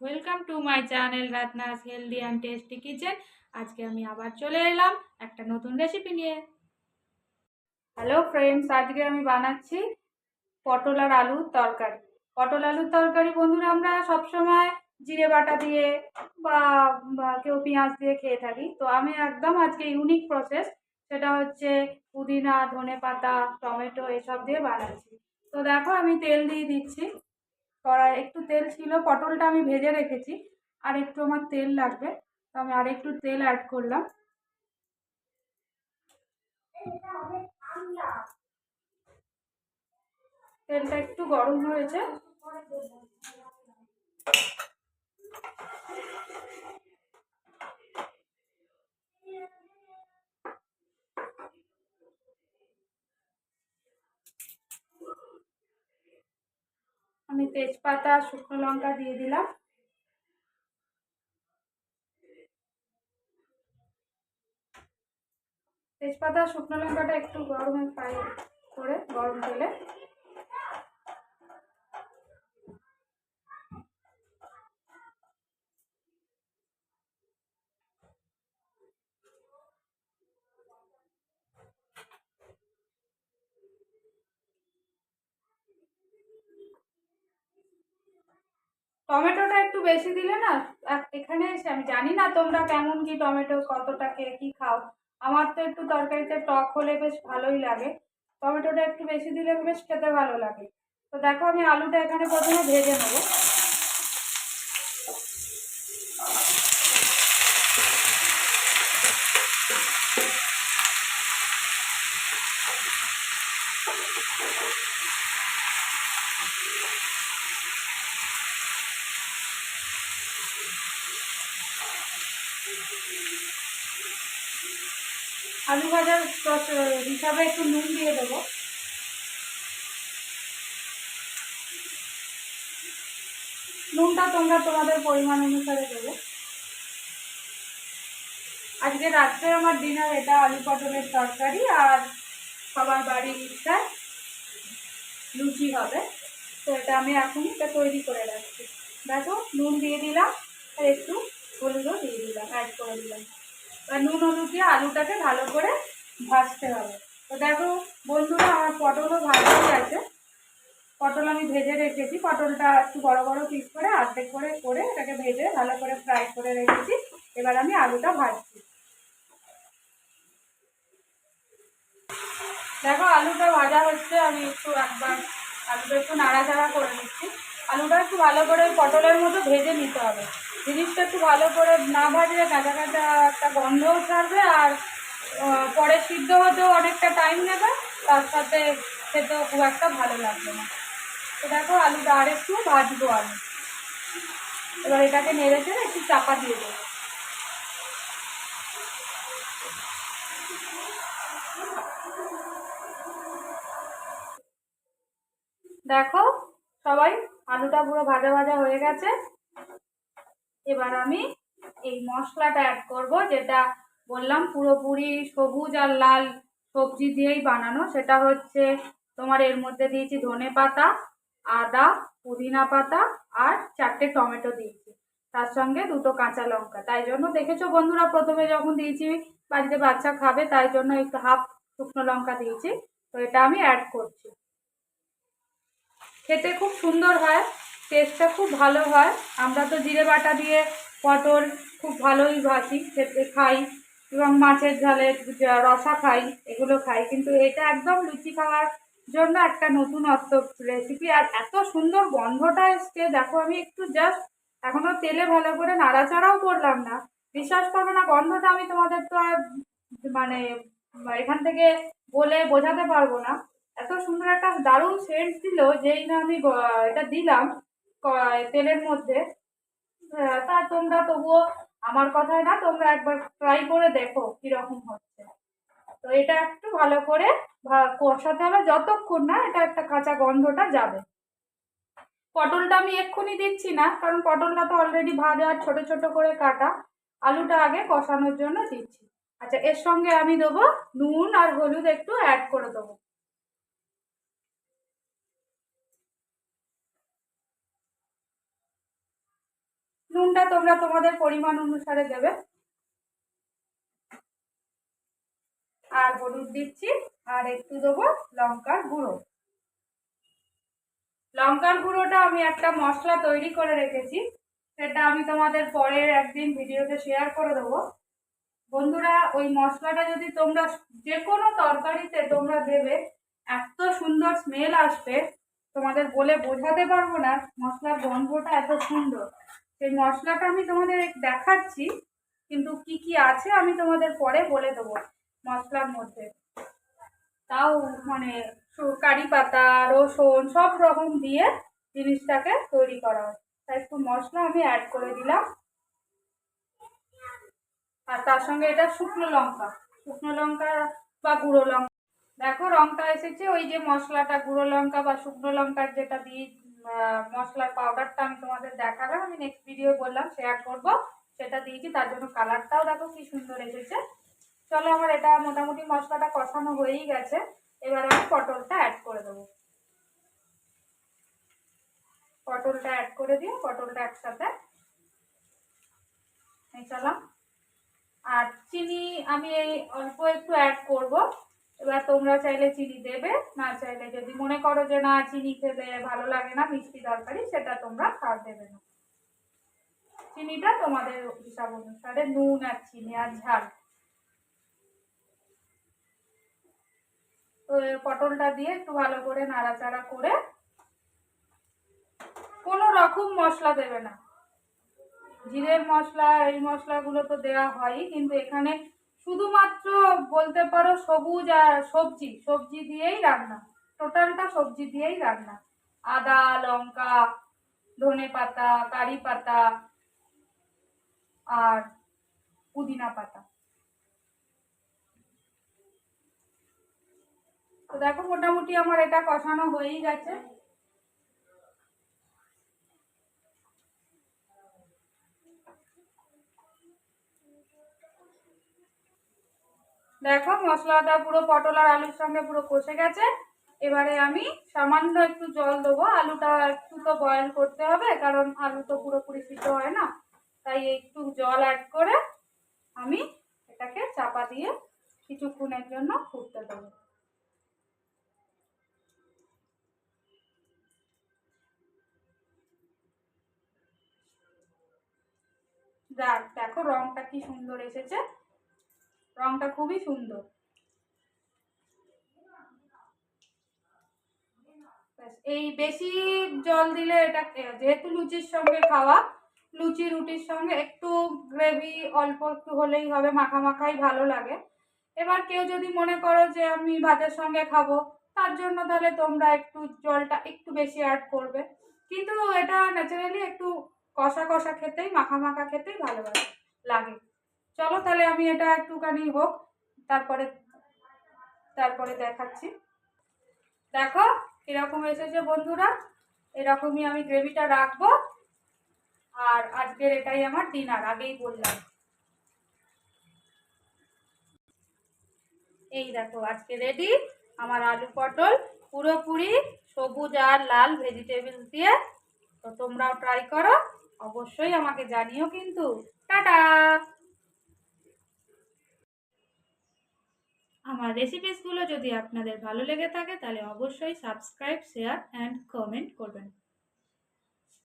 Welcome to my channel Ratna's healthy and tasty kitchen. আজকে আমি আবার চলে এলাম একটা নতুন রেসিপি নিয়ে। হ্যালো ফ্রেন্ডস, আজকে আমি বানাচ্ছি পটল আর আলুর তরকারি। পটল আলুর তরকারি বন্ধুরা আমরা সবসময় জিরে বাটা দিয়ে বা কেউ পেঁয়াজ দিয়ে খেয়ে থাকি। তো আমি একদম আজকে ইউনিক প্রসেস, সেটা হচ্ছে পুদিনা, ধনেপাতা, টমেটো এসব দিয়ে বানাচ্ছি। তো দেখো আমি তেল দিয়ে দিচ্ছি। কড়াই একটু তেল ছিল, পটলটা আমি ভেজে রেখেছি, আর একটু আমার তেল লাগবে, তো আমি আর একটু তেল অ্যাড করলাম। তেলটা একটু গরম হয়েছে, আমি তেজপাতা, শুকনো লঙ্কা দিয়ে দিলাম। তেজপাতা শুকনো লঙ্কাটা একটু গরমে ফ্রাই করে গরম তেলে টমেটোটা একটু বেশি দিলে না, এখানে এসে আমি জানি না তোমরা কেমন কি টমেটো কতটা কে কি খাও। আমার তো একটু তরকারিতে টক হলে বেশ ভালোই লাগে, টমেটোটা একটু বেশি দিলে বেশ খেতে ভালো লাগে। তো দেখো আমি আলুটা এখানে প্রথমে ভেজে নেবো। আলু ভাজার হিসাবে একটু নুন দিয়ে দেবো। নুনটা তোমরা তোমাদের পরিমাণ অনুসারে দেবে। আজকে রাত্রে আমার ডিনার এটা আলু পটলের তরকারি, আর সবার বাড়ির ইচ্ছায় লুচি হবে। তো এটা আমি এখন এটা তৈরি করে রাখছি। দেখো নুন দিয়ে দিলাম, আর একটু হলুদও দিয়ে দিলাম, অ্যাড করে দিলাম। আর নুন হলুদ দিয়ে আলুটাকে ভালো করে ভাজতে হবে। তো দেখো বন্ধুরা, আমার পটলও ভাজা হয়ে আছে। পটল আমি ভেজে রেখেছি, পটলটা একটু বড় বড় পিস করে অর্ধেক করে করে এটাকে ভেজে ভালো করে ফ্রাই করে রেখেছি। এবার আমি আলুটা ভাজছি। দেখো আলুটা ভাজা হচ্ছে, আমি একটু একবার আলুটা একটু নাড়াচাড়া করে নিচ্ছি। আলুটা একটু ভালো করে পটলের মতো ভেজে নিতে হবে। জিনিসটা একটু ভালো করে না ভাজলে কাঁচা কাঁচা একটা গন্ধও ছাড়বে, আর পরে সিদ্ধ হতেও অনেকটা টাইম নেবে, তার সাথে খেতেও খুব একটা ভালো লাগবে না। তো দেখো আলুটা আর একটু ভাজবো আমি। এবার এটাকে নেড়ে চেড়ে একটু চাপা দিয়ে দেবো। দেখো সবাই, আলুটা পুরো ভাজা ভাজা হয়ে গেছে। এবার আমি এই মশলাটা অ্যাড করব, যেটা বললাম পুরোপুরি সবুজ আর লাল সবজি দিয়েই বানানো। সেটা হচ্ছে তোমার এর মধ্যে দিয়েছি ধনেপাতা, আদা, পুদিনা পাতা, আর 4টে টমেটো দিয়েছি, তার সঙ্গে 2টো কাঁচা লঙ্কা। তাই জন্য দেখেছো বন্ধুরা, প্রথমে যখন দিয়েছি বাড়িতে বাচ্চা খাবে, তাই জন্য একটু হাফ শুকনো লঙ্কা দিয়েছি। তো এটা আমি অ্যাড করছি। খেতে খুব সুন্দর হয়, টেস্টটা খুব ভালো হয়। আমরা তো জিরে বাটা দিয়ে পটল খুব ভালোই ভাজি, খেতে খাই, এবং মাছের ঝালের রসা খাই, এগুলো খাই। কিন্তু এটা একদম লুচি খাওয়ার জন্য একটা নতুনত্ব রেসিপি, আর এত সুন্দর গন্ধটা এসছে। দেখো আমি একটু জাস্ট এখনো তেলে ভালো করে নাড়াচাড়াও করলাম না, বিশ্বাস করবে না গন্ধটা আমি তোমাদের তো আর মানে এখান থেকে বলে বোঝাতে পারবো না। এত সুন্দর একটা দারুণ সেন্ট দিল যেই না আমি এটা দিলাম তেলের মধ্যে। তা তোমরা তবুও আমার কথায় না, তোমরা একবার ট্রাই করে দেখো কিরকম হচ্ছে। তো এটা একটু ভালো করে কষাতে হবে, যতক্ষণ না এটা একটা কাঁচা গন্ধটা যাবে। পটলটা আমি এক্ষুনি দিচ্ছি না, কারণ পটলটা তো অলরেডি ভাজা আর ছোট ছোট করে কাটা। আলুটা আগে কষানোর জন্য দিচ্ছি। আচ্ছা, এর সঙ্গে আমি দেবো নুন আর হলুদ একটু অ্যাড করে দেবো। নুনটা তোমরা তোমাদের পরিমাণ অনুসারে দেবে। আর হলুদ দিচ্ছি, আর একটু দেবো লঙ্কার গুঁড়ো। লঙ্কার গুঁড়োটা আমি একটা মশলা তৈরি করে রেখেছি, সেটা আমি তোমাদের পরের একদিন ভিডিওতে শেয়ার করে দেবো। বন্ধুরা, ওই মশলাটা যদি তোমরা যে কোনো তরকারিতে তোমরা দেবে, এত সুন্দর স্মেল আসবে, তোমাদের বলে বোঝাতে পারবো না। মশলার গন্ধটা এত সুন্দর। সেই মশলাটা আমি তোমাদের দেখাচ্ছি, কিন্তু কি কি আছে আমি তোমাদের পরে বলে দেবো মশলার মধ্যে। তাও মানে কারি পাতা, রসুন সব রকম দিয়ে জিনিসটাকে তৈরি করা হয়। তাই একটু মশলা আমি অ্যাড করে দিলাম। আর তার সঙ্গে এটা শুকনো লঙ্কা বা গুঁড়ো লঙ্কা। দেখো রংটা এসেছে। ওই যে মশলাটা গুঁড়ো লঙ্কা বা শুকনো লঙ্কার যেটা দিয়ে মশলার পাউডারটা আমি তোমাদের দেখালাম, আমি নেক্সট ভিডিও বললাম শেয়ার করব, সেটা দিয়েছি। তার জন্য কালারটাও দেখো কি সুন্দর এসেছে। চলো, আমার এটা মোটামুটি মশলাটা কষানো হয়েই গেছে। এবার আমি পটলটা অ্যাড করে দেবো। পটলটা অ্যাড করে দিয়ে পটলটা একসাথে মেশালাম। আর চিনি আমি এই অল্প একটু অ্যাড করব। এবার তোমরা চাইলে চিনি দেবে, না চাইলে যদি মনে করো যে না চিনি খেতে ভালো লাগে না, মিষ্টি তরকারি, সেটা তোমরা খাওয়া দেবে না। চিনিটা তোমাদের হিসাব অনুসারে, নুন আর চিনি আর ঝাল। তো পটলটা দিয়ে একটু ভালো করে নাড়াচাড়া করে, কোনো রকম মশলা দেবে না। জিরের মশলা এই মশলাগুলো তো দেওয়া হয়ই, কিন্তু এখানে শুধুমাত্র বলতে পারো সবুজ আর সবজি দিয়েই রান্না। টোটালটা সবজি দিয়েই রান্না। আদা, লঙ্কা, ধনে পাতা, কারি পাতা আর পুদিনা পাতা। তো দেখো মোটামুটি আমার এটা কষানো হয়েই গেছে। দেখো মশলাটা পুরো পটল আর আলুর সঙ্গে পুরো কষে গেছে। এবারে আমি সামান্য একটু জল দেবো। আলুটা একটু তো বয়েল করতে হবে, কারণ আলু তো পুরোপুরি সিদ্ধ হয় না। তাই একটু জল অ্যাড করে আমি এটাকে চাপা দিয়ে কিছুক্ষণের জন্য ফুটতে দেবো। যাক, দেখো রংটা কি সুন্দর এসেছে। রংটা খুবই সুন্দর। এই বেশি জল দিলে এটা, যেহেতু লুচির সঙ্গে খাওয়া, লুচি রুটির সঙ্গে একটু গ্রেভি অল্প একটু হলেই হবে, মাখা মাখাই ভালো লাগে। এবার কেউ যদি মনে করো যে আমি ভাতের সঙ্গে খাবো, তার জন্য তাহলে তোমরা একটু জলটা একটু বেশি অ্যাড করবে। কিন্তু এটা ন্যাচারালি একটু কষা কষা খেতেই, মাখা মাখা খেতেই ভালো লাগে। চলো তাহলে আমি এটা একটুখানি হোক, তারপরে তারপরে দেখাচ্ছি। দেখো কিরকম এসেছে বন্ধুরা। এরকমই আমি গ্রেভিটা রাখবো। আর আজকের এটাই আমার ডিনার, আগেই বললাম। এই দেখো আজকে রেডি আমার আলু পটল, পুরোপুরি সবুজ আর লাল ভেজিটেবল দিয়ে। তো তোমরাও ট্রাই করো, অবশ্যই আমাকে জানিও কিন্তু। টাটা। আমার রেসিপিসগুলো যদি আপনাদের ভালো লেগে থাকে, তাহলে অবশ্যই সাবস্ক্রাইব, শেয়ার অ্যান্ড কমেন্ট করবেন।